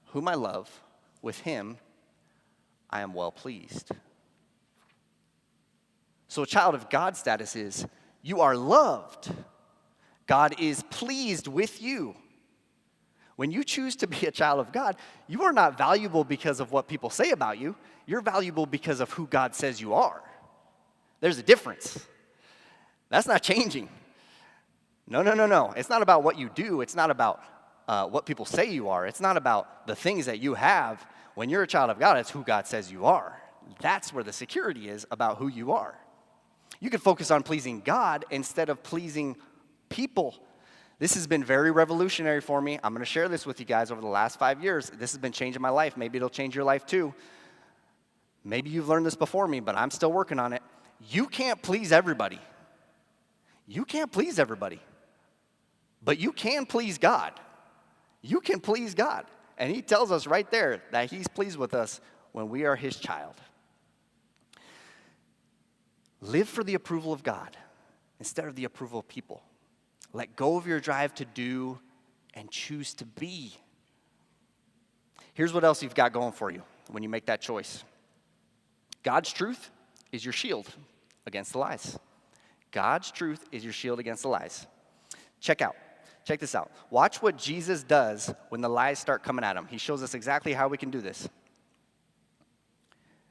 whom I love. With him I am well pleased." So a child of God status is, you are loved. God is pleased with you. When you choose to be a child of God, you are not valuable because of what people say about you. You're valuable because of who God says you are. There's a difference. That's not changing. No. It's not about what you do. It's not about what people say you are. It's not about the things that you have. When you're a child of God, it's who God says you are. That's where the security is about who you are. You can focus on pleasing God instead of pleasing people. This has been very revolutionary for me. I'm going to share this with you guys over the last 5 years. This has been changing my life. Maybe it'll change your life too. Maybe you've learned this before me, but I'm still working on it. You can't please everybody. You can't please everybody. But you can please God. You can please God. And he tells us right there that he's pleased with us when we are his child. Live for the approval of God instead of the approval of people. Let go of your drive to do and choose to be. Here's what else you've got going for you when you make that choice. God's truth is your shield against the lies. God's truth is your shield against the lies. Check this out. Watch what Jesus does when the lies start coming at him. He shows us exactly how we can do this.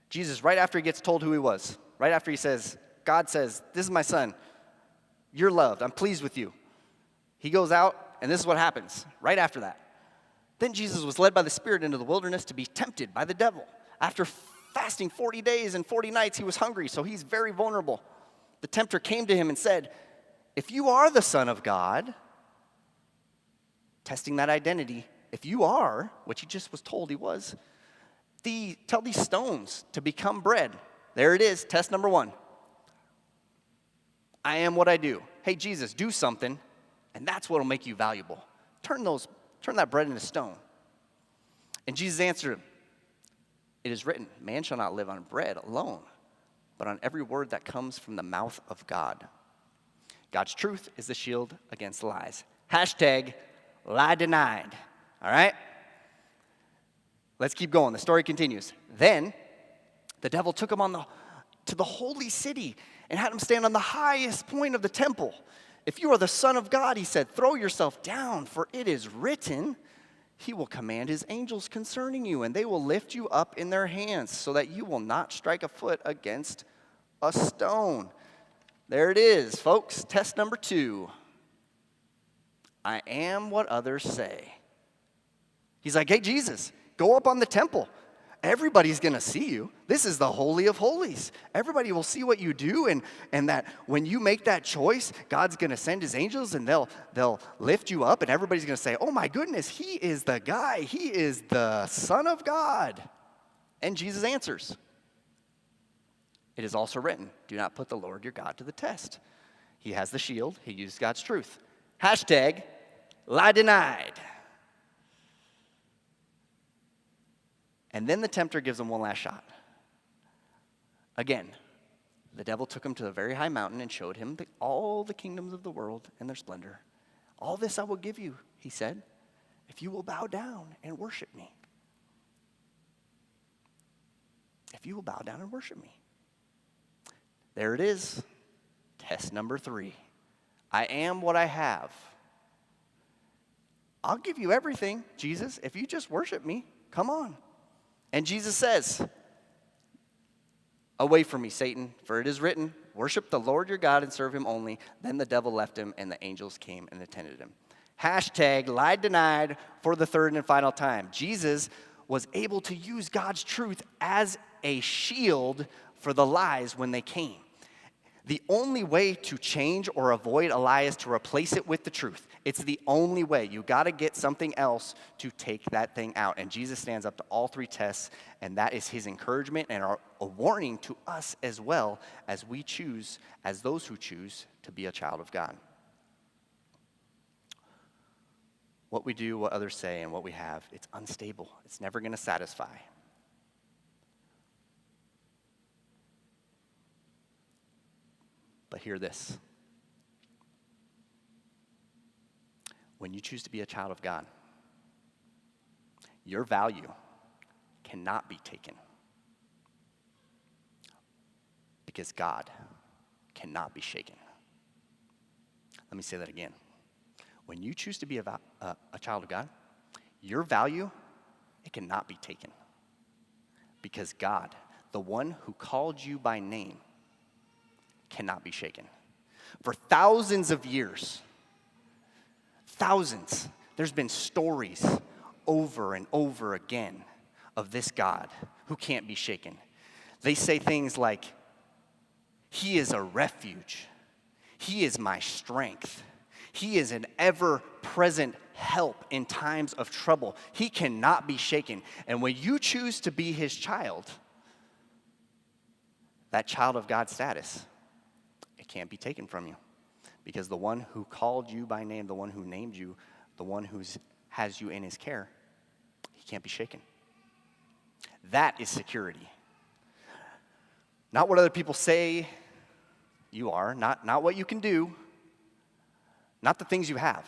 Jesus, right after he gets told who he was, right after he says, God says, "This is my son. You're loved. I'm pleased with you." He goes out, and this is what happens right after that. Then Jesus was led by the Spirit into the wilderness to be tempted by the devil. After fasting 40 days and 40 nights, he was hungry, so he's very vulnerable. The tempter came to him and said, "If you are the Son of God," testing that identity, if you are, which he just was told he was, tell these stones to become bread. There it is, test number 1. I am what I do. Hey, Jesus, do something, and that's what will make you valuable. Turn that bread into stone. And Jesus answered him, "It is written, man shall not live on bread alone, but on every word that comes from the mouth of God." God's truth is the shield against lies. # lie denied. All right? Let's keep going. The story continues. Then the devil took him to the holy city and had him stand on the highest point of the temple. If you are the Son of God, he said, throw yourself down, for it is written, he will command his angels concerning you, and they will lift you up in their hands so that you will not strike a foot against a stone. There it is, folks. Test number 2. I am what others say. He's like, hey, Jesus, go up on the temple. Everybody's going to see you. This is the Holy of Holies. Everybody will see what you do, and that when you make that choice, God's going to send his angels, and they'll lift you up, and everybody's going to say, oh, my goodness, he is the guy. He is the Son of God. And Jesus answers, it is also written, do not put the Lord your God to the test. He has the shield. He used God's truth. Hashtag, lie denied. And then the tempter gives him one last shot. Again, the devil took him to a very high mountain and showed him all the kingdoms of the world and their splendor. All this I will give you, he said, if you will bow down and worship me. If you will bow down and worship me. There it is. Test number 3. I am what I have. I'll give you everything, Jesus, if you just worship me. Come on. And Jesus says, away from me, Satan, for it is written, worship the Lord your God and serve him only. Then the devil left him, and the angels came and attended him. Hashtag lied denied for the third and final time. Jesus was able to use God's truth as a shield for the lies when they came. The only way to change or avoid a lie is to replace it with the truth. It's the only way. You got to get something else to take that thing out. And Jesus stands up to all 3 tests, and that is his encouragement and a warning to us as well as we choose, as those who choose to be a child of God. What we do, what others say, and what we have, it's unstable. It's never going to satisfy. But hear this. When you choose to be a child of God, your value cannot be taken because God cannot be shaken. Let me say that again. When you choose to be a child of God, your value, it cannot be taken because God, the one who called you by name, cannot be shaken. For thousands of years, there's been stories over and over again of this God who can't be shaken. They say things like, he is a refuge. He is my strength. He is an ever-present help in times of trouble. He cannot be shaken. And when you choose to be his child, that child of God status, it can't be taken from you. Because the one who called you by name, the one who named you, the one who has you in his care, he can't be shaken. That is security. Not what other people say you are, not what you can do, not the things you have.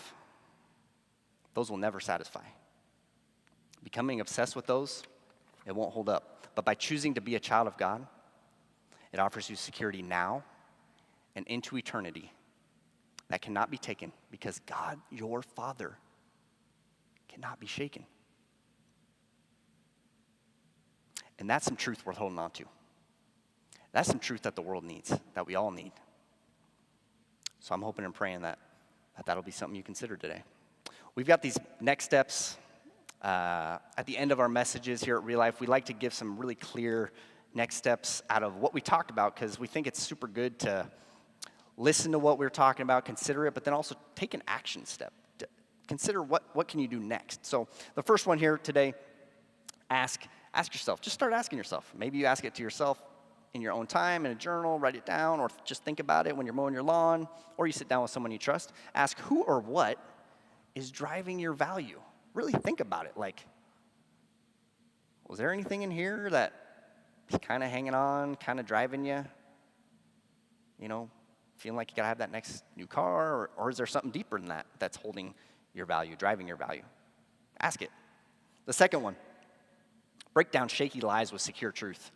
Those will never satisfy. Becoming obsessed with those, it won't hold up. But by choosing to be a child of God, it offers you security now and into eternity that cannot be taken because God, your Father, cannot be shaken. And that's some truth worth holding on to. That's some truth that the world needs, that we all need. So I'm hoping and praying that that'll be something you consider today. We've got these next steps at the end of our messages here at Real Life. We like to give some really clear next steps out of what we talked about because we think it's super good to listen to what we're talking about, consider it, but then also take an action step. Consider what can you do next. So the first one here today, ask yourself. Just start asking yourself. Maybe you ask it to yourself in your own time, in a journal, write it down, or just think about it when you're mowing your lawn, or you sit down with someone you trust. Ask who or what is driving your value. Really think about it. Like, was there anything in here that is kind of hanging on, kind of driving you? You know, feeling like you gotta have that next new car, or is there something deeper than that that's holding your value, driving your value? Ask it. The second one, Break down shaky lies with secure truth.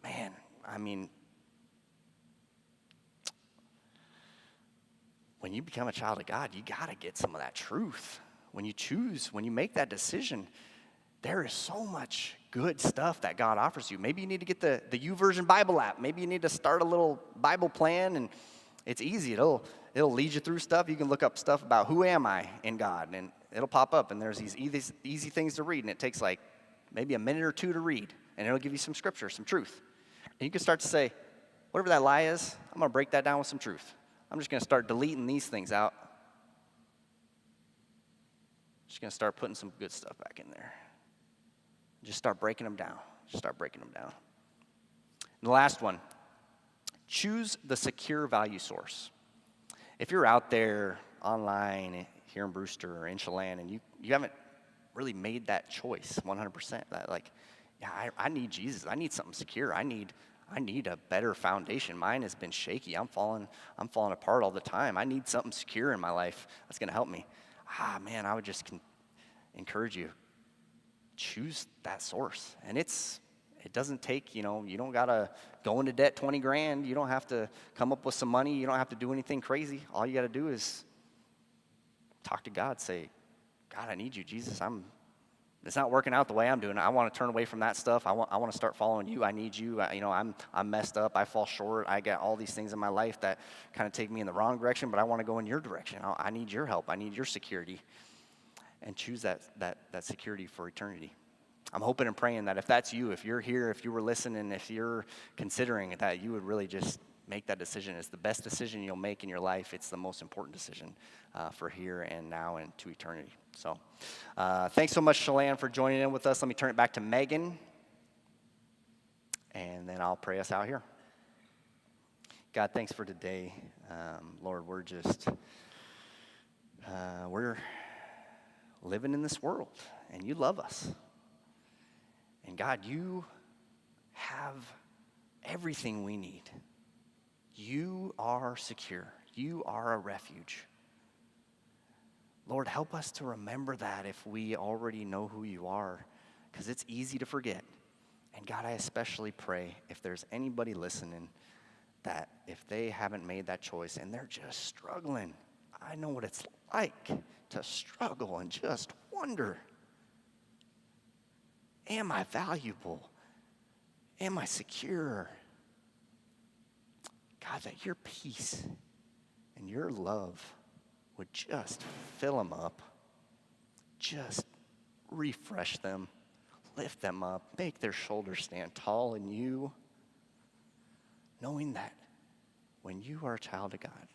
Man, I mean, when you become a child of God, you got to get some of that truth. When you make that decision, there is so much good stuff that God offers you. Maybe you need to get the YouVersion Bible app. Maybe you need to start a little Bible plan, and it's easy. It'll lead you through stuff. You can look up stuff about who am I in God, and it'll pop up, and there's these easy things to read, and it takes like maybe a minute or two to read, and it'll give you some scripture, some truth. And you can start to say, whatever that lie is, I'm going to break that down with some truth. I'm just going to start deleting these things out. Just going to start putting some good stuff back in there. Just start breaking them down. Just start breaking them down. And the last one, choose the secure value source. If you're out there online here in Brewster or in Chelan and you haven't really made that choice 100%, that like, yeah, I need Jesus. I need something secure. I need a better foundation. Mine has been shaky. I'm falling apart all the time. I need something secure in my life that's going to help me. Man, I would just encourage you, choose that source. And it doesn't take, you don't got to go into debt 20 grand. You don't have to come up with some money. You don't have to do anything crazy. All you got to do is talk to God. Say, God, I need you, Jesus. It's not working out the way I'm doing it. I want to turn away from that stuff. I want to start following you. I need you. I'm messed up. I fall short. I got all these things in my life that kind of take me in the wrong direction, but I want to go in your direction. I need your help. I need your security. And choose that security for eternity. I'm hoping and praying that if that's you, if you're here, if you were listening, if you're considering that, you would really just make that decision. It's the best decision you'll make in your life. It's the most important decision for here and now and to eternity. So thanks so much, Chelan, for joining in with us. Let me turn it back to Megan, and then I'll pray us out here. God, thanks for today. Lord, we're living in this world, and you love us. And God, you have everything we need. You are secure. You are a refuge. Lord, help us to remember that if we already know who you are, because it's easy to forget. And God, I especially pray if there's anybody listening that if they haven't made that choice and they're just struggling, I know what it's like to struggle and just wonder, am I valuable? Am I secure? God, that your peace and your love would just fill them up, just refresh them, lift them up, make their shoulders stand tall in you, knowing that when you are a child of God,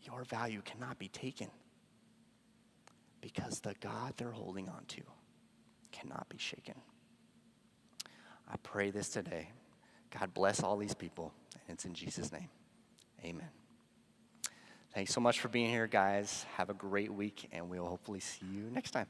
your value cannot be taken because the God they're holding on to cannot be shaken. I pray this today. God bless all these people, and it's in Jesus' name. Amen. Thanks so much for being here, guys. Have a great week, and we'll hopefully see you next time.